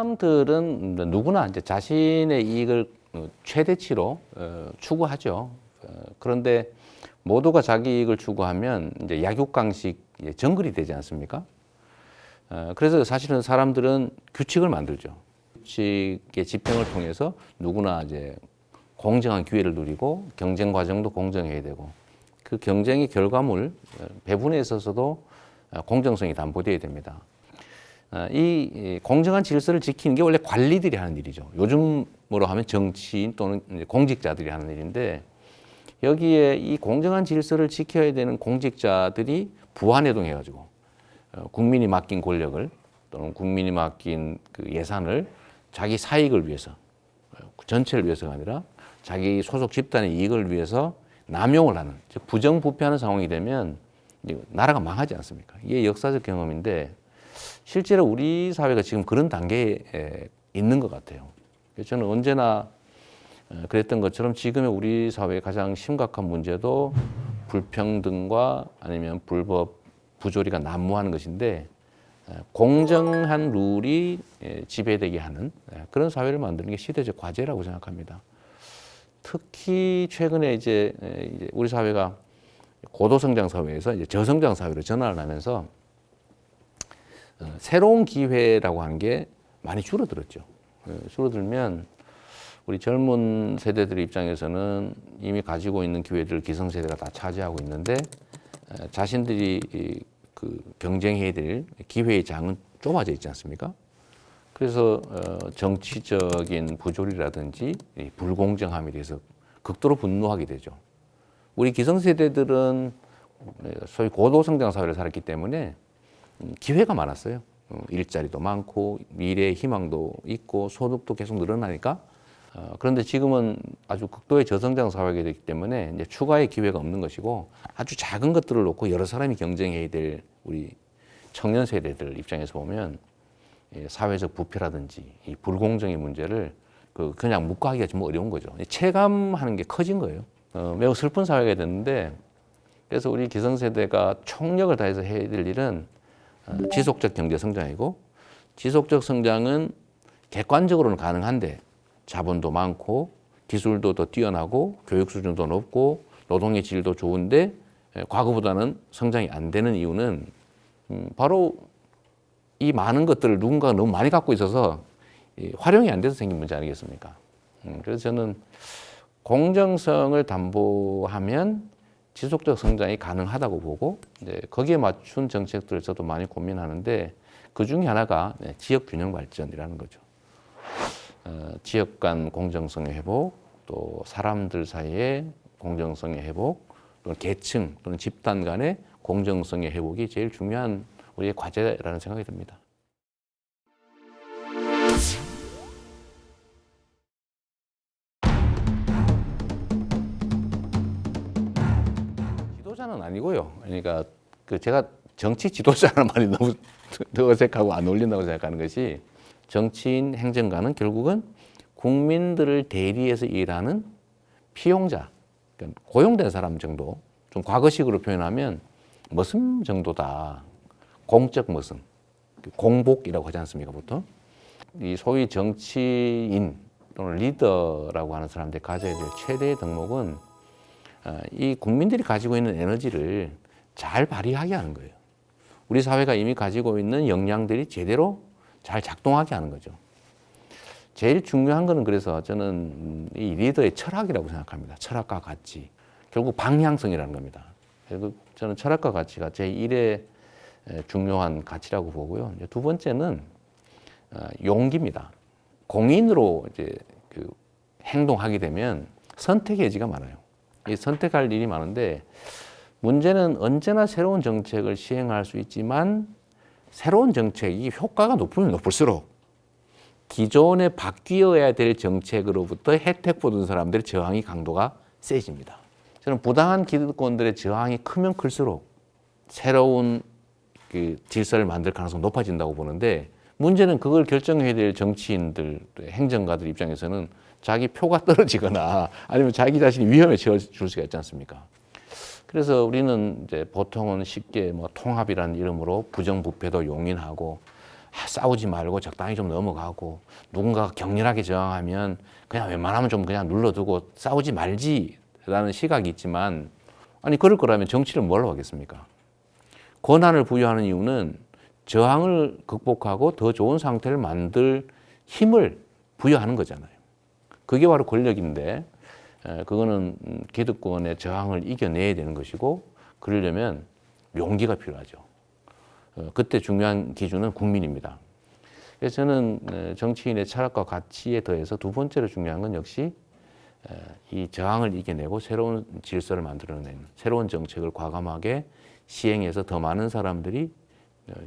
사람들은 누구나 이제 자신의 이익을 최대치로 추구하죠. 그런데 모두가 자기 이익을 추구하면 이제 약육강식 정글이 되지 않습니까? 그래서 사실은 사람들은 규칙을 만들죠. 규칙의 집행을 통해서 누구나 이제 공정한 기회를 누리고 경쟁 과정도 공정해야 되고 그 경쟁의 결과물 배분에 있어서도 공정성이 담보되어야 됩니다. 이 공정한 질서를 지키는 게 원래 관리들이 하는 일이죠. 요즘으로 하면 정치인 또는 공직자들이 하는 일인데 여기에 이 공정한 질서를 지켜야 되는 공직자들이 부안해동해가지고 국민이 맡긴 권력을 또는 국민이 맡긴 그 예산을 자기 사익을 위해서 전체를 위해서가 아니라 자기 소속 집단의 이익을 위해서 남용을 하는 즉 부정부패하는 상황이 되면 나라가 망하지 않습니까? 이게 역사적 경험인데 실제로 우리 사회가 지금 그런 단계에 있는 것 같아요. 그래서 저는 언제나 그랬던 것처럼 지금의 우리 사회의 가장 심각한 문제도 불평등과 아니면 불법 부조리가 난무하는 것인데 공정한 룰이 지배되게 하는 그런 사회를 만드는 게 시대적 과제라고 생각합니다. 특히 최근에 이제 우리 사회가 고도성장 사회에서 이제 저성장 사회로 전환을 하면서 새로운 기회라고 하는 게 많이 줄어들었죠. 줄어들면 우리 젊은 세대들 입장에서는 이미 가지고 있는 기회들을 기성세대가 다 차지하고 있는데 자신들이 그 경쟁해야 될 기회의 장은 좁아져 있지 않습니까? 그래서 정치적인 부조리라든지 불공정함에 대해서 극도로 분노하게 되죠. 우리 기성세대들은 소위 고도성장 사회를 살았기 때문에 기회가 많았어요. 일자리도 많고 미래의 희망도 있고 소득도 계속 늘어나니까 그런데 지금은 아주 극도의 저성장 사회가 되기 때문에 이제 추가의 기회가 없는 것이고 아주 작은 것들을 놓고 여러 사람이 경쟁해야 될 우리 청년 세대들 입장에서 보면 사회적 부패라든지 이 불공정의 문제를 그냥 묵과하기가 좀 어려운 거죠. 체감하는 게 커진 거예요. 매우 슬픈 사회가 됐는데 그래서 우리 기성세대가 총력을 다해서 해야 될 일은 지속적 경제 성장이고 지속적 성장은 객관적으로는 가능한데 자본도 많고 기술도 더 뛰어나고 교육 수준도 높고 노동의 질도 좋은데 과거보다는 성장이 안 되는 이유는 바로 이 많은 것들을 누군가가 너무 많이 갖고 있어서 활용이 안 돼서 생긴 문제 아니겠습니까? 그래서 저는 공정성을 담보하면 지속적 성장이 가능하다고 보고 거기에 맞춘 정책들을 저도 많이 고민하는데 그 중에 하나가 지역 균형 발전이라는 거죠. 지역 간 공정성의 회복, 또 사람들 사이의 공정성의 회복, 또는 계층 또는 집단 간의 공정성의 회복이 제일 중요한 우리의 과제라는 생각이 듭니다. 지도자는 아니고요. 그러니까 제가 정치 지도자라는 말이 너무 어색하고 안 어울린다고 생각하는 것이 정치인, 행정가는 결국은 국민들을 대리해서 일하는 피용자, 그러니까 고용된 사람 정도, 좀 과거식으로 표현하면 머슴 정도다. 공적 머슴, 공복이라고 하지 않습니까, 보통? 이 소위 정치인 또는 리더라고 하는 사람들이 가져야 될 최대의 덕목은 이 국민들이 가지고 있는 에너지를 잘 발휘하게 하는 거예요. 우리 사회가 이미 가지고 있는 역량들이 제대로 잘 작동하게 하는 거죠. 제일 중요한 거는 그래서 저는 이 리더의 철학이라고 생각합니다. 철학과 가치. 결국 방향성이라는 겁니다. 그래서 저는 철학과 가치가 제1의 중요한 가치라고 보고요. 두 번째는 용기입니다. 공인으로 이제 행동하게 되면 선택의 여지가 많아요. 이 선택할 일이 많은데 문제는 언제나 새로운 정책을 시행할 수 있지만 새로운 정책이 효과가 높으면 높을수록 기존에 바뀌어야 될 정책으로부터 혜택 보던 사람들의 저항이 강도가 세집니다. 저는 부당한 기득권들의 저항이 크면 클수록 새로운 질서를 만들 가능성이 높아진다고 보는데 문제는 그걸 결정해야 될 정치인들, 행정가들 입장에서는 자기 표가 떨어지거나 아니면 자기 자신이 위험에 처해줄 수가 있지 않습니까? 그래서 우리는 이제 보통은 쉽게 통합이라는 이름으로 부정부패도 용인하고 싸우지 말고 적당히 좀 넘어가고 누군가가 격렬하게 저항하면 그냥 웬만하면 좀 그냥 눌러두고 싸우지 말지라는 시각이 있지만 아니 그럴 거라면 정치를 뭘로 하겠습니까? 권한을 부여하는 이유는 저항을 극복하고 더 좋은 상태를 만들 힘을 부여하는 거잖아요. 그게 바로 권력인데 그거는 기득권의 저항을 이겨내야 되는 것이고 그러려면 용기가 필요하죠. 그때 중요한 기준은 국민입니다. 그래서 저는 정치인의 철학과 가치에 더해서 두 번째로 중요한 건 역시 이 저항을 이겨내고 새로운 질서를 만들어내는 새로운 정책을 과감하게 시행해서 더 많은 사람들이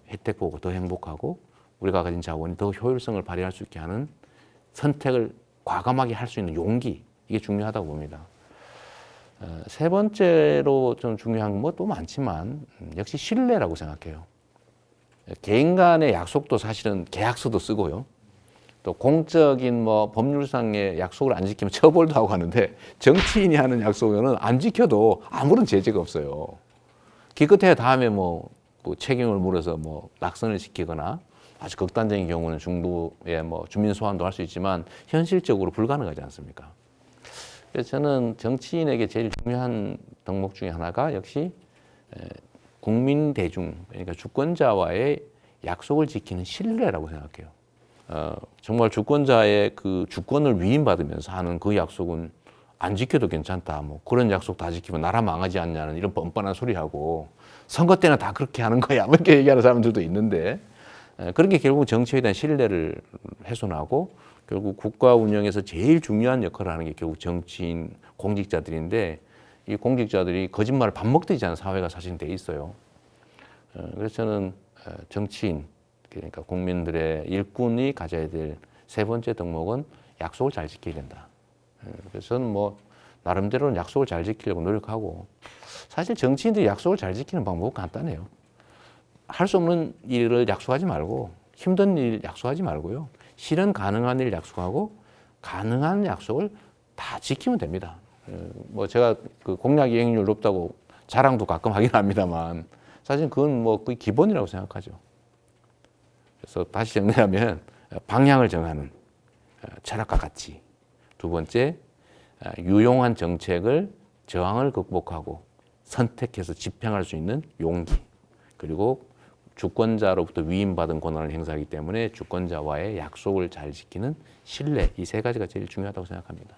혜택 보고 더 행복하고 우리가 가진 자원이 더 효율성을 발휘할 수 있게 하는 선택을 과감하게 할 수 있는 용기, 이게 중요하다고 봅니다. 세 번째로 좀 중요한 건 또 많지만 역시 신뢰라고 생각해요. 개인 간의 약속도 사실은 계약서도 쓰고요. 또 공적인 뭐 법률상의 약속을 안 지키면 처벌도 하고 하는데 정치인이 하는 약속은 안 지켜도 아무런 제재가 없어요. 기껏해야 다음에 뭐 책임을 물어서 뭐 낙선을 시키거나 아주 극단적인 경우는 중도에 뭐 주민 소환도 할 수 있지만 현실적으로 불가능하지 않습니까? 그래서 저는 정치인에게 제일 중요한 덕목 중에 하나가 역시 국민 대중, 그러니까 주권자와의 약속을 지키는 신뢰라고 생각해요. 정말 주권자의 그 주권을 위임받으면서 하는 그 약속은 안 지켜도 괜찮다. 뭐 그런 약속 다 지키면 나라 망하지 않냐는 이런 뻔뻔한 소리하고 선거 때는 다 그렇게 하는 거야. 뭐 이렇게 얘기하는 사람들도 있는데 그런 게 결국 정치에 대한 신뢰를 훼손하고 결국 국가 운영에서 제일 중요한 역할을 하는 게 결국 정치인 공직자들인데 이 공직자들이 거짓말을 밥 먹듯이 하는 사회가 사실 돼 있어요. 그래서 저는 정치인 그러니까 국민들의 일꾼이 가져야 될 세 번째 덕목은 약속을 잘 지켜야 된다. 그래서 저는 뭐 나름대로는 약속을 잘 지키려고 노력하고 사실 정치인들이 약속을 잘 지키는 방법은 간단해요. 할 수 없는 일을 약속하지 말고 힘든 일 약속하지 말고요. 실현 가능한 일 약속하고 가능한 약속을 다 지키면 됩니다. 뭐 제가 그 공약 이행률 높다고 자랑도 가끔 하긴 합니다만 사실 그건 뭐 거의 기본이라고 생각하죠. 그래서 다시 정리하면 방향을 정하는 철학과 가치. 두 번째, 유용한 정책을 저항을 극복하고 선택해서 집행할 수 있는 용기. 그리고 주권자로부터 위임받은 권한을 행사하기 때문에 주권자와의 약속을 잘 지키는 신뢰. 이 세 가지가 제일 중요하다고 생각합니다.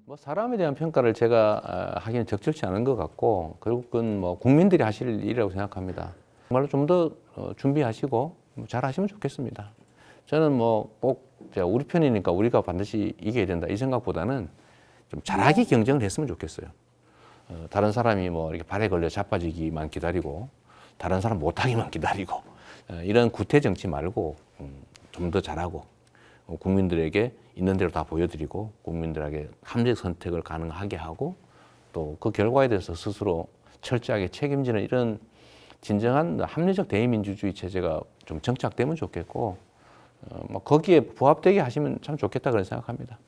뭐 사람에 대한 평가를 제가 하기는 적절치 않은 것 같고 결국은 뭐 국민들이 하실 일이라고 생각합니다. 정말로 좀 더 준비하시고 잘 하시면 좋겠습니다. 저는 뭐 꼭 우리 편이니까 우리가 반드시 이겨야 된다 이 생각보다는 좀 잘하기 경쟁을 했으면 좋겠어요. 다른 사람이 뭐 이렇게 발에 걸려 자빠지기만 기다리고 다른 사람 못하기만 기다리고 이런 구태 정치 말고 좀 더 잘하고 국민들에게 있는 대로 다 보여드리고 국민들에게 합리적 선택을 가능하게 하고 또 그 결과에 대해서 스스로 철저하게 책임지는 이런 진정한 합리적 대의민주주의 체제가 좀 정착되면 좋겠고 뭐 거기에 부합되게 하시면 참 좋겠다 그런 생각합니다.